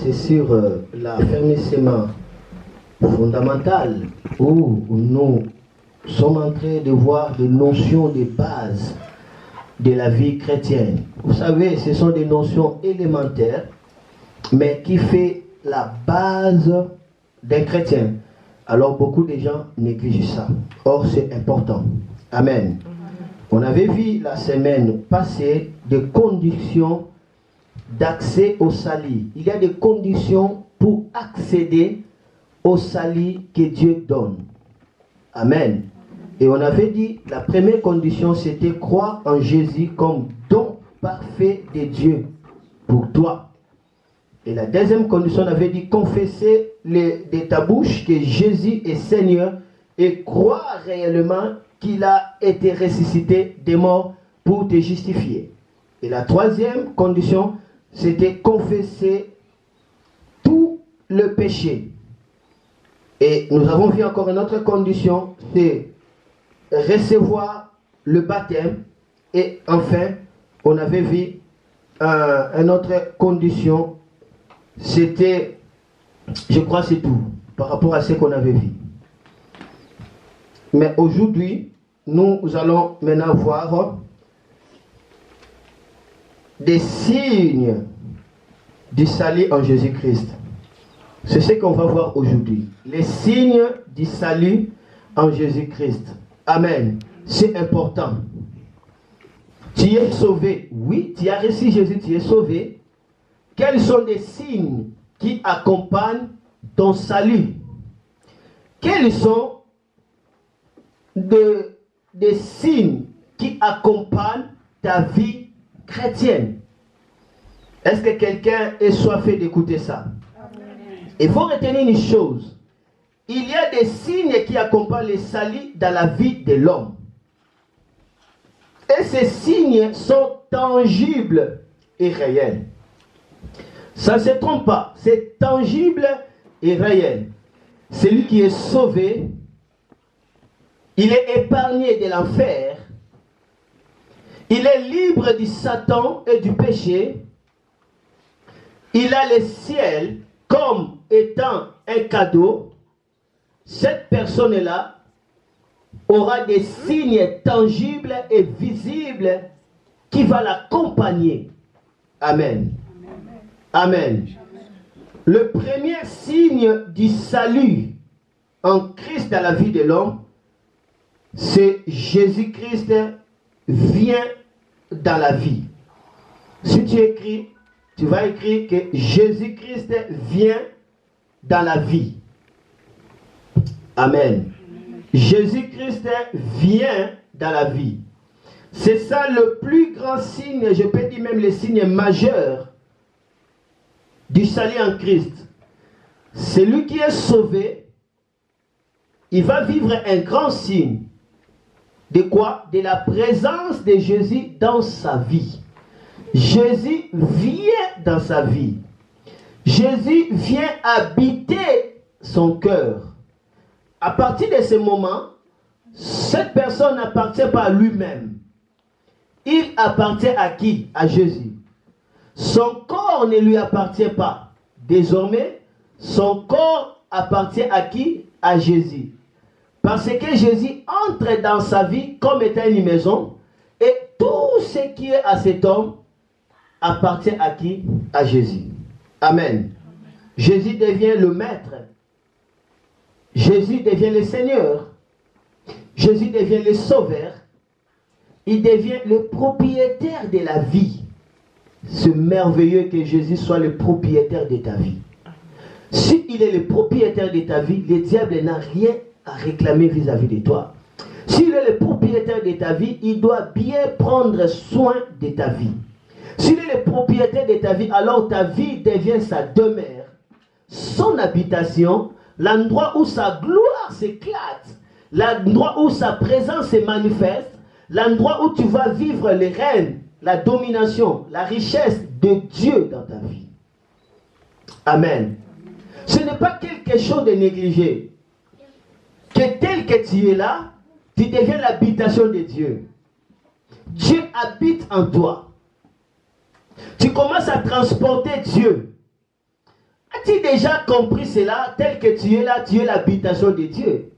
c'est sur l'affermissement fondamental où nous sommes en train de voir des notions de base de la vie chrétienne. Vous savez, ce sont des notions élémentaires, mais qui fait la base d'un chrétien. Alors beaucoup de gens négligent ça. Or, c'est important. Amen. On avait vu la semaine passée des conditions d'accès au salut. Il y a des conditions pour accéder au salut que Dieu donne. Amen. Et on avait dit, la première condition, c'était croire en Jésus comme don parfait de Dieu pour toi. Et la deuxième condition, on avait dit, confesser de ta bouche que Jésus est Seigneur et croire réellement qu'il a été ressuscité des morts pour te justifier. Et la troisième condition, c'était confesser tout le péché. Et nous avons vu encore une autre condition, c'est recevoir le baptême. Et enfin, on avait vu une autre condition, c'était, je crois c'est tout, par rapport à ce qu'on avait vu. Mais aujourd'hui, nous allons maintenant voir des signes du salut en Jésus-Christ. C'est ce qu'on va voir aujourd'hui. Les signes du salut en Jésus-Christ. Amen. C'est important. Tu es sauvé. Oui, tu as reçu Jésus, tu es sauvé. Quels sont les signes qui accompagnent ton salut? Quels sont des signes qui accompagnent ta vie chrétienne? Est-ce que quelqu'un est soifé d'écouter ça? Il faut retenir une chose. Il y a des signes qui accompagnent le salut dans la vie de l'homme. Et ces signes sont tangibles et réels. Ça ne se trompe pas. C'est tangible et réel. Celui qui est sauvé, il est épargné de l'enfer. Il est libre du Satan et du péché. Il a le ciel comme étant un cadeau. Cette personne-là aura des signes tangibles et visibles qui vont l'accompagner. Amen. Amen. Le premier signe du salut en Christ dans la vie de l'homme, c'est Jésus-Christ vient dans la vie. Si tu écris, tu vas écrire que Jésus-Christ vient dans la vie. Amen. Jésus-Christ vient dans la vie. C'est ça le plus grand signe, je peux dire même le signe majeur du salut en Christ. Celui qui est sauvé, il va vivre un grand signe. De quoi? De la présence de Jésus dans sa vie. Jésus vient dans sa vie. Jésus vient habiter son cœur. À partir de ce moment, cette personne n'appartient pas à lui-même. Il appartient à qui? À Jésus. Son corps ne lui appartient pas. Désormais, son corps appartient à qui? À Jésus. Parce que Jésus entre dans sa vie comme étant une maison, et tout ce qui est à cet homme appartient à qui? À Jésus. Amen. Jésus devient le maître. Jésus devient le Seigneur. Jésus devient le sauveur. Il devient le propriétaire de la vie. C'est merveilleux que Jésus soit le propriétaire de ta vie. S'il est le propriétaire de ta vie, le diable n'a rien à réclamer vis-à-vis de toi. S'il est le propriétaire de ta vie, il doit bien prendre soin de ta vie. S'il est le propriétaire de ta vie, alors ta vie devient sa demeure, son habitation, l'endroit où sa gloire s'éclate, l'endroit où sa présence se manifeste, l'endroit où tu vas vivre les règnes, la domination, la richesse de Dieu dans ta vie. Amen. Ce n'est pas quelque chose de négligé. Que tel que tu es là, tu deviens l'habitation de Dieu. Dieu habite en toi. Tu commences à transporter Dieu. As-tu déjà compris cela? Tel que tu es là, tu es l'habitation de Dieu.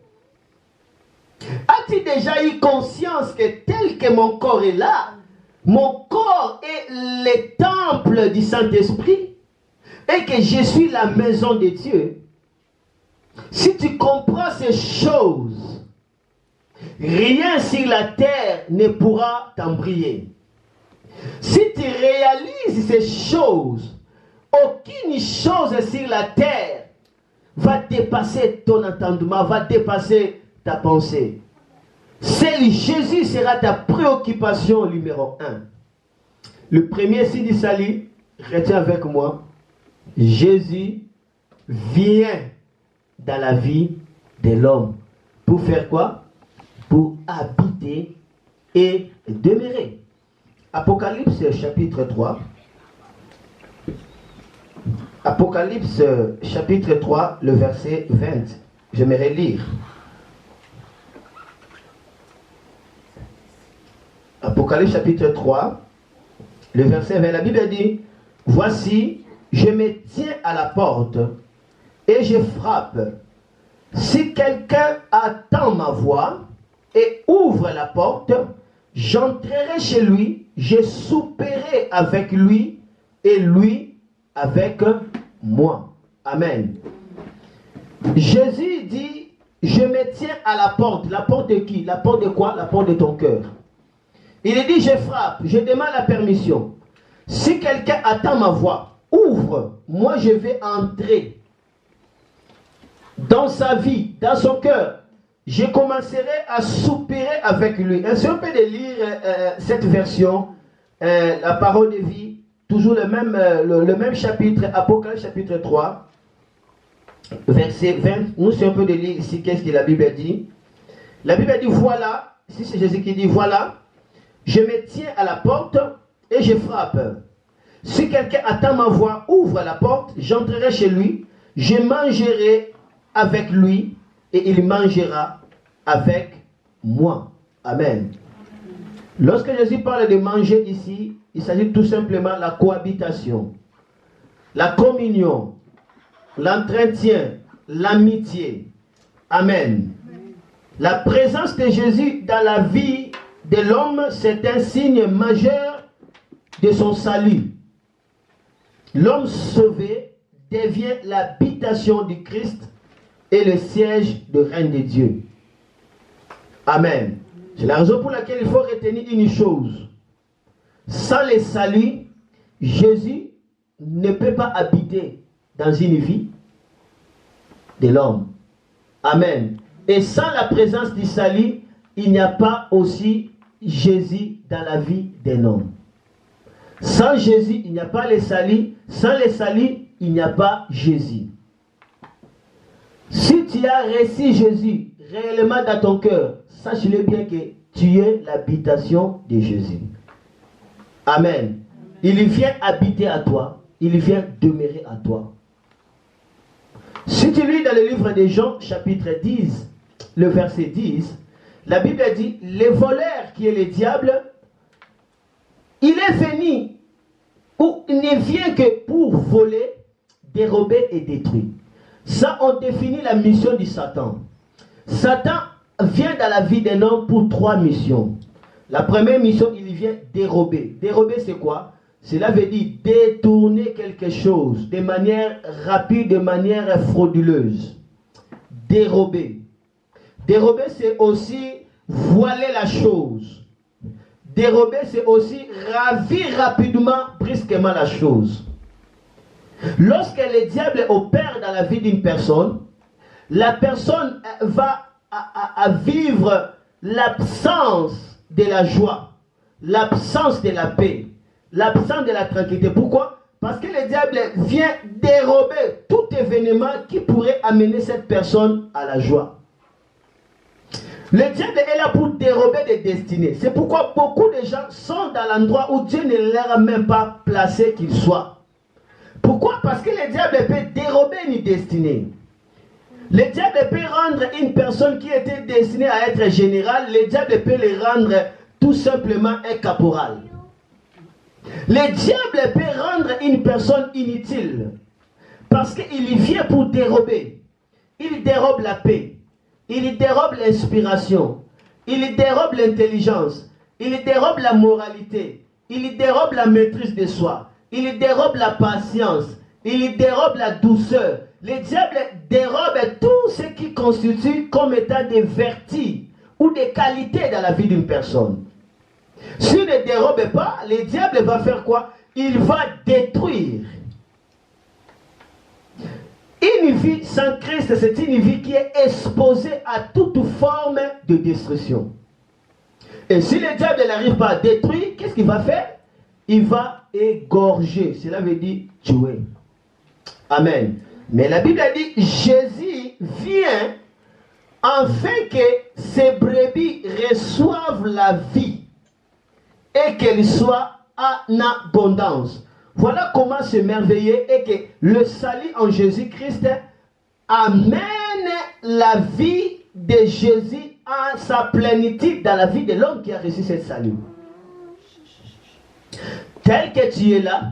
As-tu déjà eu conscience que tel que mon corps est là, mon corps est le temple du Saint-Esprit et que je suis la maison de Dieu? Si tu comprends ces choses, rien sur la terre ne pourra t'embrayer. Si tu réalises ces choses, aucune chose sur la terre va dépasser ton entendement, va dépasser ta pensée. Seul Jésus sera ta préoccupation numéro 1. Le premier signe du salut, retiens avec moi, Jésus vient dans la vie de l'homme. Pour faire quoi? Pour habiter et demeurer. Apocalypse chapitre 3. Apocalypse chapitre 3, le verset 20. J'aimerais lire. Apocalypse chapitre 3, le verset 20. La Bible dit, voici, je me tiens à la porte et je frappe. Si quelqu'un attend ma voix et ouvre la porte, j'entrerai chez lui, je souperai avec lui et lui avec moi. Amen. Jésus dit, je me tiens à la porte. La porte de qui? La porte de quoi? La porte de ton cœur. Il dit, je frappe, je demande la permission. Si quelqu'un attend ma voix, ouvre, moi je vais entrer dans sa vie, dans son cœur. Je commencerai à soupirer avec lui. Est-ce qu'on peut lire cette version, la parole de vie, toujours le même chapitre, Apocalypse chapitre 3, verset 20. Nous, si on peut lire ici, qu'est-ce que la Bible dit? La Bible dit, voilà, si c'est Jésus qui dit, voilà, je me tiens à la porte et je frappe. Si quelqu'un attend ma voix, ouvre la porte, j'entrerai chez lui, je mangerai avec lui et il mangera avec moi. Amen. Lorsque Jésus parle de manger ici, il s'agit tout simplement de la cohabitation, la communion, l'entretien, l'amitié. Amen. La présence de Jésus dans la vie de l'homme, c'est un signe majeur de son salut. L'homme sauvé devient l'habitation du Christ et le siège de règne de Dieu. Amen. C'est la raison pour laquelle il faut retenir une chose. Sans le salut, Jésus ne peut pas habiter dans une vie de l'homme. Amen. Et sans la présence du salut, il n'y a pas aussi Jésus dans la vie d'un homme. Sans Jésus, il n'y a pas le salut. Sans le salut, il n'y a pas Jésus. Si tu as reçu Jésus réellement dans ton cœur, sache-le bien que tu es l'habitation de Jésus. Amen. Il vient habiter à toi. Il vient demeurer à toi. Si tu lis dans le livre de Jean, chapitre 10, le verset 10, la Bible dit, le voleur qui est le diable, il est venu, ou il ne vient que pour voler, dérober et détruire. Ça, on définit la mission du Satan. Satan vient dans la vie d'un homme pour 3 missions. La première mission, il vient dérober. Dérober, c'est quoi? Cela veut dire détourner quelque chose de manière rapide, de manière frauduleuse. Dérober. Dérober, c'est aussi voiler la chose. Dérober, c'est aussi ravir rapidement, brusquement la chose. Lorsque le diable opère dans la vie d'une personne, la personne va à vivre l'absence de la joie, l'absence de la paix, l'absence de la tranquillité. Pourquoi? Parce que le diable vient dérober tout événement qui pourrait amener cette personne à la joie. Le diable est là pour dérober des destinées. C'est pourquoi beaucoup de gens sont dans l'endroit où Dieu ne leur a même pas placé qu'ils soient. Pourquoi? Parce que le diable peut dérober une destinée. Le diable peut rendre une personne qui était destinée à être générale, le diable peut le rendre tout simplement un caporal. Le diable peut rendre une personne inutile. Parce qu'il vient pour dérober. Il dérobe la paix. Il dérobe l'inspiration. Il dérobe l'intelligence. Il dérobe la moralité. Il dérobe la maîtrise de soi. Il dérobe la patience. Il dérobe la douceur. Le diable dérobe tout ce qui constitue comme étant des vertus ou des qualités dans la vie d'une personne. S'il ne dérobe pas, le diable va faire quoi? Il va détruire. Une vie sans Christ, c'est une vie qui est exposée à toute forme de destruction. Et si le diable n'arrive pas à détruire, qu'est-ce qu'il va faire? Il va égorger. Cela veut dire tuer. Amen. Mais la Bible a dit, Jésus vient afin que ces brebis reçoivent la vie et qu'elle soit en abondance. Voilà comment s'émerveiller et que le salut en Jésus-Christ amène la vie de Jésus à sa plénitude dans la vie de l'homme qui a reçu ce salut. Tel que tu es là,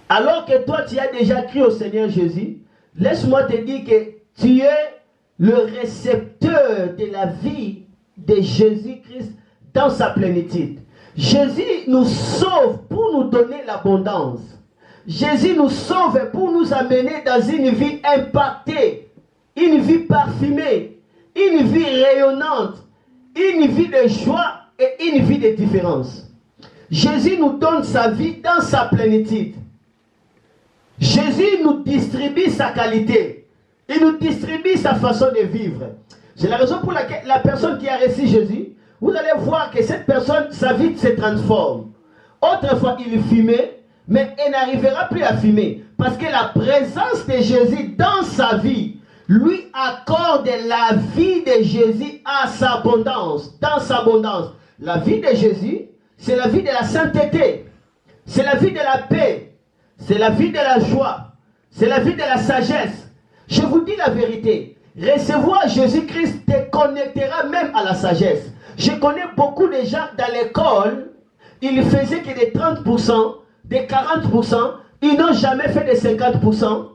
alors que toi tu as déjà cru au Seigneur Jésus, laisse-moi te dire que tu es le récepteur de la vie de Jésus-Christ dans sa plénitude. Jésus nous sauve pour nous donner l'abondance. Jésus nous sauve pour nous amener dans une vie impactée, une vie parfumée, une vie rayonnante, une vie de joie et une vie de différence. Jésus nous donne sa vie dans sa plénitude. Jésus nous distribue sa qualité. Il nous distribue sa façon de vivre. C'est la raison pour laquelle la personne qui a reçu Jésus, vous allez voir que cette personne, sa vie se transforme. Autrefois, il fumait, mais il n'arrivera plus à fumer. Parce que la présence de Jésus dans sa vie lui accorde la vie de Jésus à sa abondance, dans sa abondance. La vie de Jésus, c'est la vie de la sainteté. C'est la vie de la paix. C'est la vie de la joie. C'est la vie de la sagesse. Je vous dis la vérité. Recevoir Jésus-Christ te connectera même à la sagesse. Je connais beaucoup de gens dans l'école, ils faisaient que des 30%, des 40%, ils n'ont jamais fait des 50%.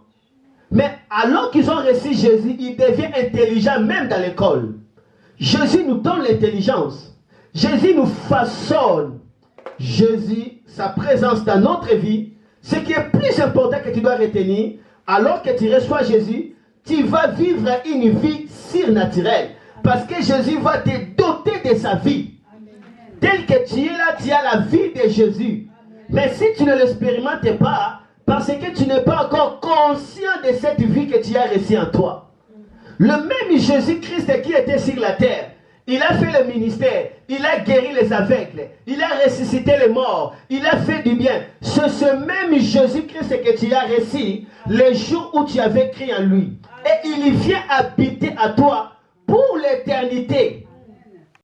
Mais alors qu'ils ont reçu Jésus, ils deviennent intelligents même dans l'école. Jésus nous donne l'intelligence. Jésus nous façonne. Jésus, sa présence dans notre vie, ce qui est plus important que tu dois retenir, alors que tu reçois Jésus, tu vas vivre une vie surnaturelle. Parce que Jésus va te doter de sa vie. Tel que tu es là, tu as la vie de Jésus. Mais si tu ne l'expérimentes pas, parce que tu n'es pas encore conscient de cette vie que tu as reçue en toi. Le même Jésus-Christ qui était sur la terre, il a fait le ministère, il a guéri les aveugles, il a ressuscité les morts, il a fait du bien. C'est ce même Jésus-Christ que tu as reçu le jour où tu avais cru en lui. Et il vient habiter à toi pour l'éternité.